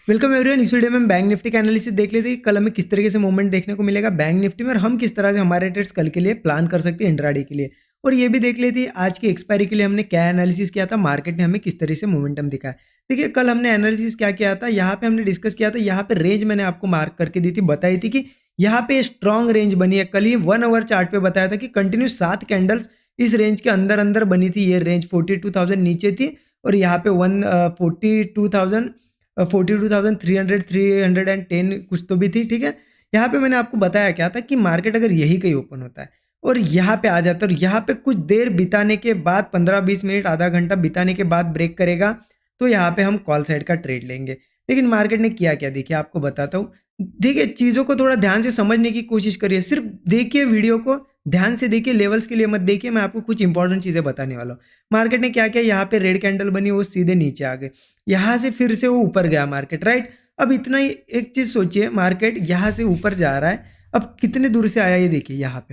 Welcome everyone. इस video में हम बैंक निफ्टी का एनालिसिस देख लेते हैं कि कल हमें किस तरीके से मूवमेंट देखने को मिलेगा बैंक निफ्टी में और हम किस तरह से हमारे ट्रेड्स कल के लिए प्लान कर सकते हैं इंट्राडे के लिए। और ये भी देख लेते हैं आज की एक्सपायरी के लिए हमने क्या एनालिसिस किया था, मार्केट ने हमें किस तरह से मोमेंटम दिखाया। देखिए कल हमने एनालिसिस क्या किया था, यहाँ पे हमने डिस्कस किया था, यहाँ पे रेंज मैंने आपको मार्क करके दी थी, बताई थी कि यहाँ पे स्ट्रॉन्ग रेंज बनी है। कल ही 1 आवर चार्ट पे बताया था कि कंटिन्यू 7 कैंडल्स इस रेंज के अंदर अंदर बनी थी। ये रेंज 42,000 नीचे थी और यहाँ पे 42,300 310 कुछ तो भी थी। ठीक है, यहाँ पे मैंने आपको बताया क्या था कि मार्केट अगर यही कहीं ओपन होता है और यहाँ पे आ जाता है और यहाँ पे कुछ देर बिताने के बाद 15-20 मिनट आधा घंटा बिताने के बाद ब्रेक करेगा तो यहाँ पे हम कॉल साइड का ट्रेड लेंगे। लेकिन मार्केट ने किया क्या, देखिए आपको बताता हूँ। देखिए चीज़ों को थोड़ा ध्यान से समझने की कोशिश करिए, सिर्फ देखिए वीडियो को ध्यान से देखिए, लेवल्स के लिए मत देखिए। मैं आपको कुछ इंपॉर्टेंट चीज़ें बताने वाला हूँ। मार्केट ने क्या किया, यहाँ पे रेड कैंडल बनी, वो सीधे नीचे आ गए, यहाँ से फिर से वो ऊपर गया मार्केट, राइट। अब इतना ही एक चीज़ सोचिए, मार्केट यहाँ से ऊपर जा रहा है, अब कितने दूर से आया ये देखिए। यहाँ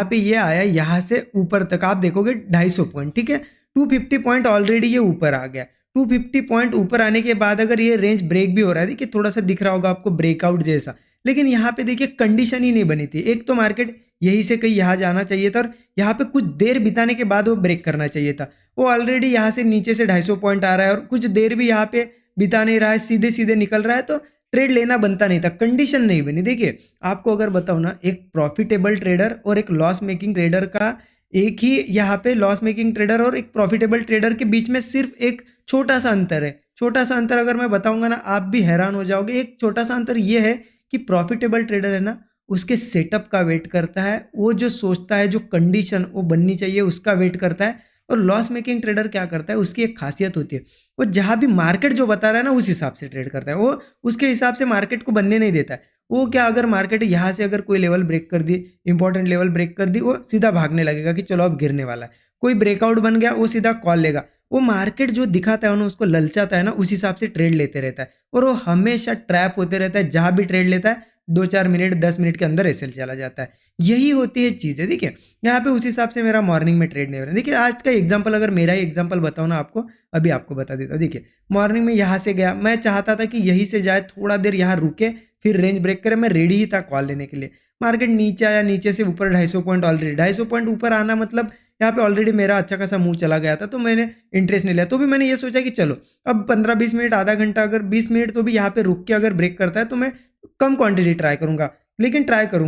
पे ये आया, यहाँ से ऊपर तक आप देखोगे 250 पॉइंट, ठीक है। 250 पॉइंट ऑलरेडी ये ऊपर आ गया। 250 पॉइंट ऊपर आने के बाद अगर ये रेंज ब्रेक भी हो रहा है, देखिए थोड़ा सा दिख रहा होगा आपको ब्रेकआउट जैसा, लेकिन यहाँ पे देखिए कंडीशन ही नहीं बनी थी। एक तो मार्केट यहीं से कहीं यहाँ जाना चाहिए था और यहाँ पे कुछ देर बिताने के बाद वो ब्रेक करना चाहिए था। वो ऑलरेडी यहाँ से नीचे से 250 पॉइंट आ रहा है और कुछ देर भी यहाँ पे बिता नहीं रहा है, सीधे सीधे निकल रहा है, तो ट्रेड लेना बनता नहीं था, कंडीशन नहीं बनी। देखिए आपको अगर बताऊँ ना, एक प्रॉफिटेबल ट्रेडर और एक लॉस मेकिंग ट्रेडर का एक ही यहाँ पे लॉस मेकिंग ट्रेडर और एक प्रॉफिटेबल ट्रेडर के बीच में सिर्फ एक छोटा सा अंतर है। छोटा सा अंतर अगर मैं बताऊंगा ना, आप भी हैरान हो जाओगे। एक छोटा सा अंतर ये है कि प्रॉफिटेबल ट्रेडर है ना, उसके सेटअप का वेट करता है, वो जो सोचता है, जो कंडीशन वो बननी चाहिए उसका वेट करता है। और लॉस मेकिंग ट्रेडर क्या करता है, उसकी एक खासियत होती है, वो जहाँ भी मार्केट जो बता रहा है ना उस हिसाब से ट्रेड करता है। वो उसके हिसाब से मार्केट को बनने नहीं देता है। वो क्या, अगर मार्केट यहाँ से अगर कोई लेवल ब्रेक कर दी, इंपॉर्टेंट लेवल ब्रेक कर दी, वो सीधा भागने लगेगा कि चलो अब गिरने वाला है। कोई ब्रेकआउट बन गया, वो सीधा कॉल लेगा। वो मार्केट जो दिखाता है ना, उसको ललचाता है ना, उस हिसाब से ट्रेड लेते रहता है और वो हमेशा ट्रैप होते रहता है। जहाँ भी ट्रेड लेता है 2-4 मिनट 10 मिनट के अंदर एसएल चला जाता है। यही होती है चीज़ है। देखिए यहाँ पे उस हिसाब से मेरा मॉर्निंग में ट्रेड नहीं हो रहा है। देखिए आज का एग्जांपल, अगर मेरा ही एग्जांपल बताऊँ ना आपको, अभी आपको बता देता हूँ। देखिए मॉर्निंग में यहाँ से गया, मैं चाहता था कि यहीं से जाए, थोड़ा देर यहाँ रुके, फिर रेंज ब्रेक करे। मैं रेडी ही था कॉल लेने के लिए। मार्केट नीचे आया, नीचे से ऊपर 250 पॉइंट, ऑलरेडी 250 पॉइंट ऊपर आना मतलब यहाँ पे ऑलरेडी मेरा अच्छा खासा मुंह चला गया था, तो मैंने इंटरेस्ट नहीं लिया। तो भी मैंने ये सोचा कि चलो अब 15-20 मिनट आधा घंटा, अगर 20 मिनट तो भी यहाँ पे रुक के अगर ब्रेक करता है तो मैं कम क्वांटिटी ट्राई करूंगा,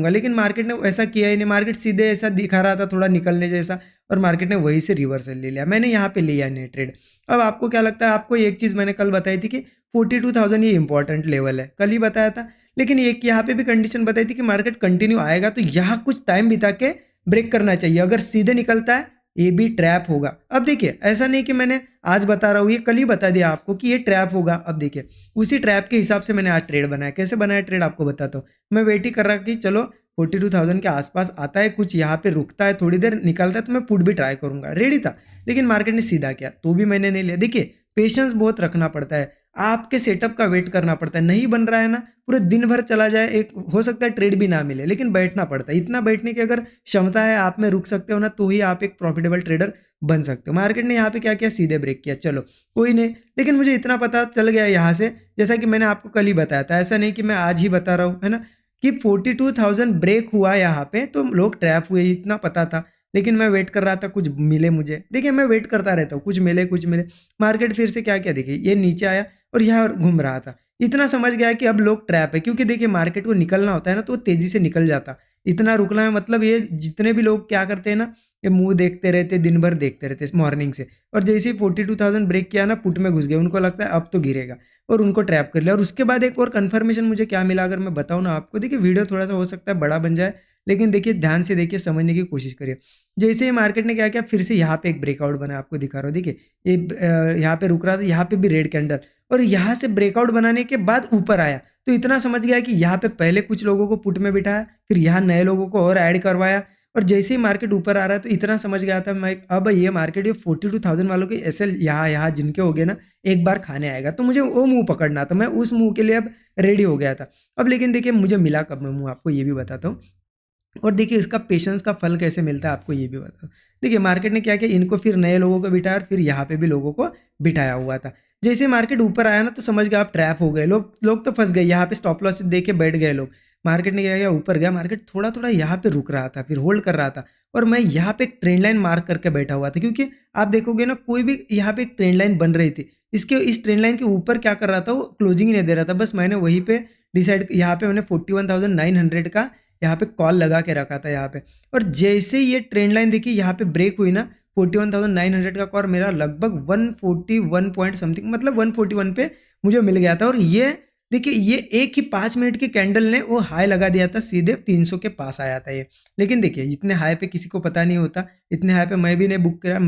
लेकिन मार्केट ने ऐसा किया ही नहीं। मार्केट सीधे ऐसा दिखा रहा था थोड़ा निकलने जैसा, और मार्केट ने वहीं से रिवर्सल ले लिया। मैंने यहाँ पे लिया नहीं ट्रेड। अब आपको क्या लगता है, आपको एक चीज़ मैंने कल बताई थी कि 42,000 ये इंपॉर्टेंट लेवल है, कल ही बताया था। लेकिन एक यहाँ पे भी कंडीशन बताई थी कि मार्केट कंटिन्यू आएगा तो यहाँ कुछ टाइम बिता के ब्रेक करना चाहिए। अगर सीधे निकलता है ये भी ट्रैप होगा। अब देखिए ऐसा नहीं कि मैंने आज बता रहा हूँ, ये कल ही बता दिया आपको कि ये ट्रैप होगा। अब देखिए उसी ट्रैप के हिसाब से मैंने आज ट्रेड बनाया। कैसे बनाया ट्रेड आपको बताता हूँ। मैं वेट ही कर रहा कि चलो 42,000 के आसपास आता है, कुछ यहाँ पे रुकता है, थोड़ी देर निकलता है तो मैं पुट भी ट्राई करूंगा, रेडी था। लेकिन मार्केट ने सीधा किया तो भी मैंने नहीं लिया। देखिए पेशेंस बहुत रखना पड़ता है, आपके सेटअप का वेट करना पड़ता है। नहीं बन रहा है ना, पूरे दिन भर चला जाए, एक हो सकता है ट्रेड भी ना मिले, लेकिन बैठना पड़ता है। इतना बैठने की अगर क्षमता है, आप में रुक सकते हो ना, तो ही आप एक प्रॉफिटेबल ट्रेडर बन सकते हो। मार्केट ने यहाँ पे क्या किया, सीधे ब्रेक किया, चलो कोई नहीं। लेकिन मुझे इतना पता चल गया यहाँ से, जैसा कि मैंने आपको कल ही बताया था, ऐसा नहीं कि मैं आज ही बता रहा हूँ, है ना, कि 42,000 ब्रेक हुआ यहाँ पे तो लोग ट्रैप हुए, इतना पता था। लेकिन मैं वेट कर रहा था कुछ मिले मुझे। देखिए मैं वेट करता रहता हूँ, कुछ मिले कुछ मिले। मार्केट फिर से क्या किया, देखिए ये नीचे आया और यहाँ घूम रहा था। इतना समझ गया कि अब लोग ट्रैप है, क्योंकि देखिए मार्केट को निकलना होता है ना तो वो तेजी से निकल जाता। इतना रुकना है मतलब, ये जितने भी लोग क्या करते हैं ना, ये मुंह देखते रहते, दिन भर देखते रहते मॉर्निंग से, और जैसे ही 42,000 ब्रेक किया ना, पुट में घुस गए। उनको लगता है अब तो गिरेगा और उनको ट्रैप कर लिया। और उसके बाद एक और कंफर्मेशन मुझे क्या मिला, अगर मैं बताऊँ ना आपको। देखिए वीडियो थोड़ा सा हो सकता है बड़ा बन जाए, लेकिन देखिए ध्यान से देखिए, समझने की कोशिश करिए। जैसे ही मार्केट ने क्या किया, फिर से यहाँ पे एक ब्रेकआउट बना, आपको दिखा रहा हूँ। देखिए ये यहाँ पे रुक रहा था, यहाँ पे भी रेड कैंडल, और यहाँ से ब्रेकआउट बनाने के बाद ऊपर आया। तो इतना समझ गया कि यहाँ पे पहले कुछ लोगों को पुट में बिठाया, फिर यहाँ नए लोगों को और ऐड करवाया, और जैसे ही मार्केट ऊपर आ रहा है तो इतना समझ गया था मैं, अब ये मार्केट ये 42,000 वालों के एसएल यहाँ जिनके हो गए ना, एक बार खाने आएगा। तो मुझे वो मुंह पकड़ना था, मैं उस मुंह के लिए अब रेडी हो गया था। अब लेकिन देखिए मुझे मिला कब मैं मुंह, आपको ये भी बताता हूँ। और देखिए इसका पेशेंस का फल कैसे मिलता है आपको ये भी बताओ। देखिए मार्केट ने क्या किया, इनको फिर नए लोगों को बिठाया और फिर यहाँ पे भी लोगों को बिठाया हुआ था। जैसे मार्केट ऊपर आया ना तो समझ गए आप ट्रैप हो गए, लोग लोग तो फंस गए, यहाँ पे स्टॉप लॉस दे के बैठ गए लोग। मार्केट ने क्या किया, ऊपर गया, मार्केट थोड़ा थोड़ा यहाँ पे रुक रहा था, फिर होल्ड कर रहा था, और मैं यहाँ पे एक ट्रेंड लाइन मार्क करके बैठा हुआ था, क्योंकि आप देखोगे ना कोई भी यहाँ पे एक ट्रेंड लाइन बन रही थी, इसके इस ट्रेंड लाइन के ऊपर क्या कर रहा था, वो क्लोजिंग ही नहीं दे रहा था। बस मैंने वहीं पे डिसाइड, यहाँ पे मैंने 41,900 का यहाँ पे कॉल लगा के रखा था यहाँ पे। और जैसे ये ट्रेंड लाइन देखिए यहाँ पे ब्रेक हुई ना, 41,900 का कॉल मेरा लगभग 141 पॉइंट समथिंग, मतलब 141 पे मुझे मिल गया था। और ये देखिए ये एक ही 5 मिनट की कैंडल ने वो हाई लगा दिया था, सीधे 300 के पास आया था ये। लेकिन देखिए इतने हाई पे किसी को पता नहीं होता, इतने हाई पे मैं भी नहीं बुक करा,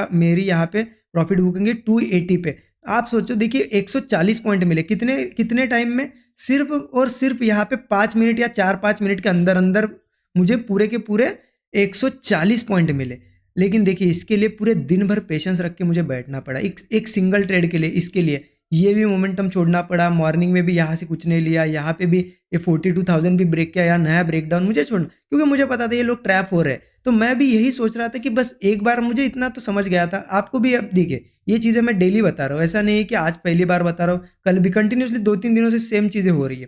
मेरी यहाँ पे प्रॉफिट बुकिंग है 280 पे। आप सोचो, देखिए 140 पॉइंट मिले कितने कितने टाइम में, सिर्फ और सिर्फ यहाँ पे 5 मिनट या 4-5 मिनट के अंदर अंदर मुझे पूरे के पूरे 140 पॉइंट मिले। लेकिन देखिए इसके लिए पूरे दिन भर पेशेंस रख के मुझे बैठना पड़ा, एक सिंगल ट्रेड के लिए। इसके लिए ये भी मोमेंटम छोड़ना पड़ा, मॉर्निंग में भी यहाँ से कुछ नहीं लिया, यहाँ पे भी ये 42,000 भी ब्रेक किया, यहाँ नया ब्रेकडाउन मुझे छोड़ना, क्योंकि मुझे पता था ये लोग ट्रैप हो रहे हैं। तो मैं भी यही सोच रहा था कि बस एक बार, मुझे इतना तो समझ गया था, आपको भी अब देखिए ये चीज़ें मैं डेली बता रहा हूँ, ऐसा नहीं है कि आज पहली बार बता रहा हूँ, कल भी कंटिन्यूसली 2-3 दिनों से सेम चीज़ें हो रही है।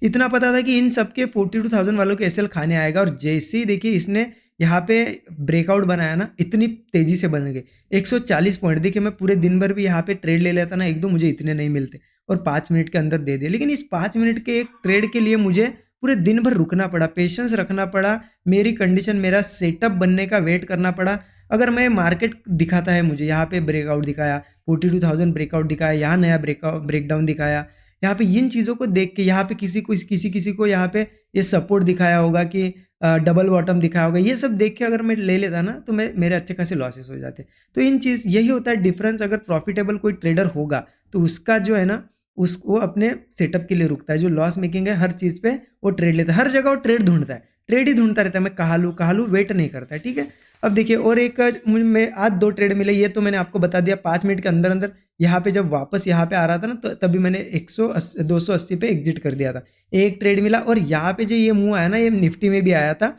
इतना पता था कि इन सबके 42,000 वालों के एसएल खाने आएगा, और जैसे ही देखिए इसने यहाँ पे ब्रेकआउट बनाया ना, इतनी तेजी से बन गए 140 पॉइंट। देखिए मैं पूरे दिन भर भी यहाँ पे ट्रेड ले लेता ना, एक दो मुझे इतने नहीं मिलते, और 5 मिनट के अंदर दे दिए। लेकिन इस 5 मिनट के एक ट्रेड के लिए मुझे पूरे दिन भर रुकना पड़ा, पेशेंस रखना पड़ा, मेरी कंडीशन, मेरा सेटअप बनने का वेट करना पड़ा। अगर मैं मार्केट दिखाता है मुझे, यहाँ पे ब्रेकआउट दिखाया, 42,000 ब्रेकआउट दिखाया, यहाँ नया ब्रेकडाउन दिखाया, यहाँ पे इन चीज़ों को देख के, यहाँ पे किसी को यहाँ पे ये सपोर्ट दिखाया होगा कि डबल बॉटम दिखाया होगा, ये सब देख के अगर मैं ले लेता ना, तो मैं मेरे अच्छे खासे लॉसेस हो जाते। तो इन चीज़ यही होता है डिफरेंस। अगर प्रॉफिटेबल कोई ट्रेडर होगा तो उसका जो है ना, उसको अपने सेटअप के लिए रुकता है। जो लॉस मेकिंग है हर चीज़ पे वो ट्रेड लेता है, हर जगह वो ट्रेड ढूंढता है, ट्रेड ही ढूंढता रहता है, मैं कहाँ लूँ वेट नहीं करता है, ठीक है। अब देखिए और एक मैं आज 2 ट्रेड मिले, ये तो मैंने आपको बता दिया 5 मिनट के अंदर अंदर। यहाँ पे जब वापस यहाँ पे आ रहा था ना, तो तभी मैंने 280 पे एग्जिट कर दिया था। एक ट्रेड मिला, और यहाँ पे जो ये मूव आया ना, ये निफ्टी में भी आया था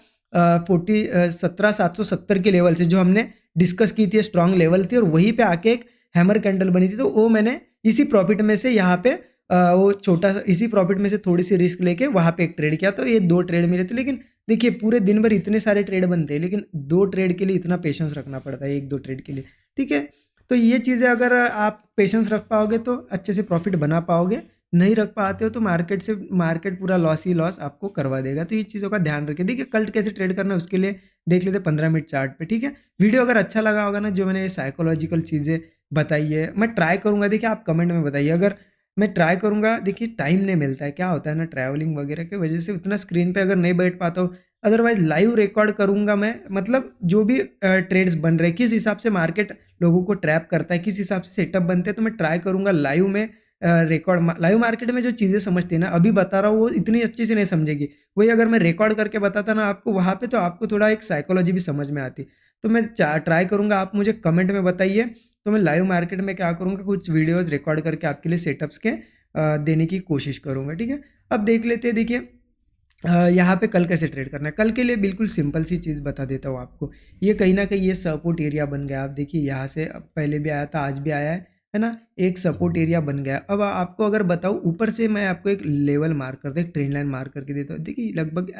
17,770 के लेवल से, जो हमने डिस्कस की थी, स्ट्रॉन्ग लेवल थी, और वहीं पे आके एक हैमर कैंडल बनी थी। तो वो मैंने इसी प्रॉफिट में से यहाँ पे वो छोटा सा, इसी प्रॉफिट में से थोड़ी सी रिस्क लेके वहाँ पे एक ट्रेड किया, तो ये 2 ट्रेड मिले थे। लेकिन देखिए पूरे दिन भर इतने सारे ट्रेड बनते हैं, लेकिन 2 ट्रेड के लिए इतना पेशेंस रखना पड़ता है, 1-2 ट्रेड के लिए, ठीक है। तो ये चीज़ें अगर आप पेशेंस रख पाओगे तो अच्छे से प्रॉफिट बना पाओगे, नहीं रख पाते हो तो मार्केट पूरा लॉस ही लॉस आपको करवा देगा। तो ये चीज़ों का ध्यान रखिए। देखिए कल कैसे ट्रेड करना है उसके लिए देख लेते 15 मिनट चार्ट पे, ठीक है। वीडियो अगर अच्छा लगा होगा ना, जो मैंने ये साइकोलॉजिकल चीज़ें बताई है, मैं ट्राई करूँगा। देखिए आप कमेंट में बताइए, अगर मैं ट्राई करूँगा। देखिए टाइम नहीं मिलता है, क्या होता है ना, ट्रैवलिंग वगैरह की वजह से उतना स्क्रीन पे अगर नहीं बैठ पाता हूँ, अदरवाइज़ लाइव रिकॉर्ड करूँगा मैं। मतलब जो भी ट्रेड्स बन रहे हैं, किस हिसाब से मार्केट लोगों को ट्रैप करता है, किस हिसाब से सेटअप बनते हैं, तो मैं ट्राई करूँगा लाइव में लाइव मार्केट में जो चीज़ें समझती है ना, अभी बता रहा हूँ वो इतनी अच्छी से नहीं समझेगी। वही अगर मैं रिकॉर्ड करके बताता ना आपको वहाँ पे, तो आपको थोड़ा एक साइकोलॉजी भी समझ में आती। तो मैं ट्राई करूँगा, आप मुझे कमेंट में बताइए। तो मैं लाइव मार्केट में क्या करूँगा, कुछ वीडियोज़ रिकॉर्ड करके आपके लिए सेटअप्स के देने की कोशिश करूँगा, ठीक है। अब देख लेते हैं, देखिए यहाँ पे कल कैसे ट्रेड करना है। कल के लिए बिल्कुल सिंपल सी चीज़ बता देता हूँ आपको। ये कहीं ना कहीं ये सपोर्ट एरिया बन गया। आप देखिए यहाँ से अब पहले भी आया था, आज भी आया है ना, एक सपोर्ट एरिया बन गया। अब आपको अगर बताऊँ, ऊपर से मैं आपको एक लेवल मार्क करता हूँ, एक ट्रेंड लाइन मार्क करके देता हूँ। देखिए लगभग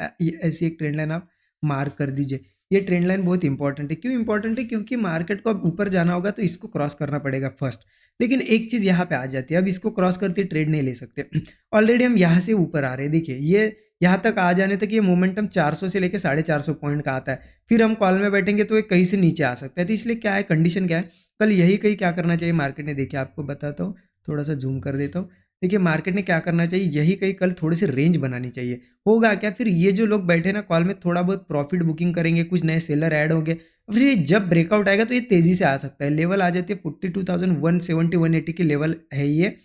ऐसी एक ट्रेंड लाइन आप मार्क कर दीजिए। ये ट्रेंड लाइन बहुत इंपॉर्टेंट है। क्यों इंपॉर्टेंट है? क्योंकि मार्केट को अब ऊपर जाना होगा तो इसको क्रॉस करना पड़ेगा फर्स्ट। लेकिन एक चीज़ यहाँ पे आ जाती है, अब इसको क्रॉस करते ट्रेड नहीं ले सकते। ऑलरेडी हम यहाँ से ऊपर आ रहे हैं। देखिए ये यहाँ तक आ जाने तक ये मोमेंटम 400 से लेके 450 पॉइंट का आता है। फिर हम कॉल में बैठेंगे तो ये कहीं से नीचे आ सकता है। तो इसलिए क्या है, कंडीशन क्या है, कल यही कहीं क्या करना चाहिए मार्केट ने। देखिए आपको बताता हूँ, थोड़ा सा जूम कर देता हूँ। देखिए मार्केट ने क्या करना चाहिए, यही कहीं कल थोड़ी सी रेंज बनानी चाहिए। होगा क्या, फिर ये जो लोग बैठे ना कॉल में, थोड़ा बहुत प्रॉफिट बुकिंग करेंगे, कुछ नए सेलर ऐड होंगे, फिर ये जब ब्रेकआउट आएगा तो ये तेज़ी से आ सकता है। लेवल आ जाती है 42,170 180 की लेवल है ये।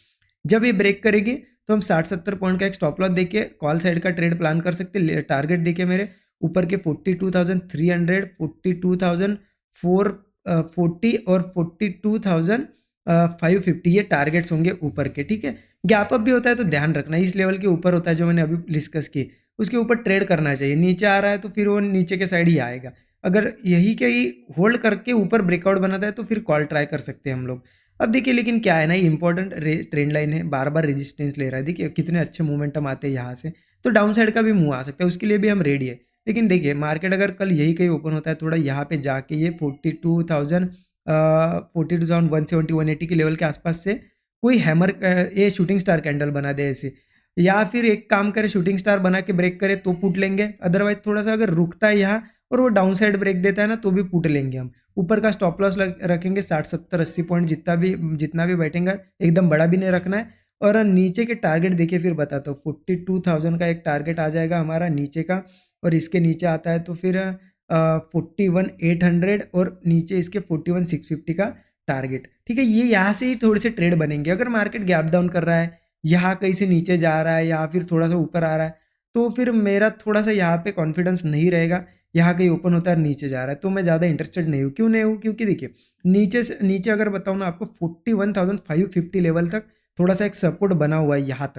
जब ये ब्रेक करेगी तो हम 60-70 पॉइंट का एक स्टॉप लॉस देके कॉल साइड का ट्रेड प्लान कर सकते हैं। टारगेट देखिए मेरे ऊपर के 42,300, 42,440 और 42,550 ये टारगेट्स होंगे ऊपर के, ठीक है। गैप अप भी होता है तो ध्यान रखना, इस लेवल के ऊपर होता है जो मैंने अभी डिस्कस की, उसके ऊपर ट्रेड करना चाहिए। नीचे आ रहा है तो फिर वो नीचे के साइड ही आएगा। अगर यही के ही होल्ड करके ऊपर ब्रेकआउट बनाता है तो फिर कॉल ट्राई कर सकते हैं हम लोग। अब देखिए लेकिन क्या है ना, ये इंपॉर्टेंट ट्रेंड लाइन है, बार बार रेजिस्टेंस ले रहा है, देखिए कितने अच्छे मोमेंटम आते हैं यहाँ से, तो डाउन साइड का भी मूव आ सकता है, उसके लिए भी हम रेडी है। लेकिन देखिए मार्केट अगर कल यही कहीं ओपन होता है थोड़ा यहाँ पे जाके ये 42,170 के लेवल के आसपास से कोई हैमर ये शूटिंग स्टार कैंडल बना दे ऐसे, या फिर एक काम करे शूटिंग स्टार बना के ब्रेक करे तो पुट लेंगे, अदरवाइज थोड़ा सा अगर रुकता है यहाँ और वो डाउन साइड ब्रेक देता है ना तो भी पुट लेंगे हम। ऊपर का स्टॉप लॉस रखेंगे 60 70 80 पॉइंट, जितना भी बैठेंगे, एकदम बड़ा भी नहीं रखना है। और नीचे के टारगेट देखिए फिर बताता हूँ, 42,000 का एक टारगेट आ जाएगा हमारा नीचे का, और इसके नीचे आता है तो फिर 41,800 और नीचे इसके 41,650 का टारगेट। ठीक है, ये यहाँ से ही थोड़े से ट्रेड बनेंगे। अगर मार्केट गैप डाउन कर रहा है, यहाँ कहीं से नीचे जा रहा है या फिर थोड़ा सा ऊपर आ रहा है, तो फिर मेरा थोड़ा सा यहाँ पे कॉन्फिडेंस नहीं रहेगा। यहाँ कहीं ओपन होता है और नीचे जा रहा है तो मैं ज़्यादा इंटरेस्टेड नहीं हूँ। क्यों नहीं हूँ? क्योंकि देखिए नीचे से नीचे अगर बताऊँ ना आपको 41,550 लेवल तक थोड़ा सा एक सपोर्ट बना हुआ है, यहाँ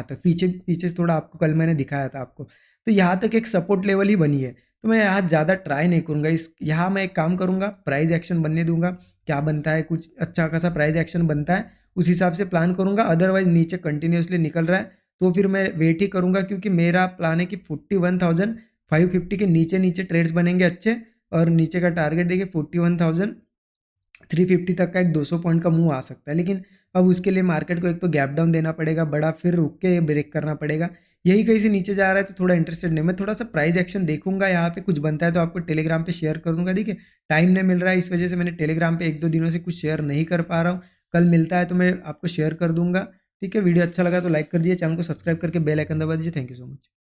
तक पीछे पीछे से थोड़ा आपको कल मैंने दिखाया था आपको, तो यहाँ तक एक सपोर्ट लेवल ही बनी है। तो मैं यहाँ ज़्यादा ट्राई नहीं करूँगा, इस यहाँ मैं एक काम करूँगा, प्राइस एक्शन बनने दूंगा, क्या बनता है, कुछ अच्छा खासा प्राइस एक्शन बनता है उस हिसाब से प्लान करूँगा। अदरवाइज नीचे कंटिन्यूसली निकल रहा है तो फिर मैं वेट ही करूँगा, क्योंकि मेरा प्लान है कि 41,550 के नीचे नीचे ट्रेड्स बनेंगे अच्छे, और नीचे का टारगेट देखिए 41,350 तक का एक 200 पॉइंट का मूव आ सकता है। लेकिन अब उसके लिए मार्केट को एक तो गैप डाउन देना पड़ेगा बड़ा, फिर रुक के ब्रेक करना पड़ेगा। यही कहीं से नीचे जा रहा है तो थोड़ा इंटरेस्टेड नहीं, मैं थोड़ा सा प्राइस एक्शन देखूंगा, यहाँ पे कुछ बनता है तो आपको टेलीग्राम पे शेयर कर दूंगा। देखिए टाइम नहीं मिल रहा है, इस वजह से मैंने टेलीग्राम पे 1 2 दिनों से कुछ शेयर नहीं कर पा रहा हूँ। कल मिलता है तो मैं आपको शेयर कर दूंगा। ठीक है, वीडियो अच्छा लगा तो लाइक कर दीजिए, चैनल को सब्सक्राइब करके बेल आइकन दबा दीजिए। Thank you so much.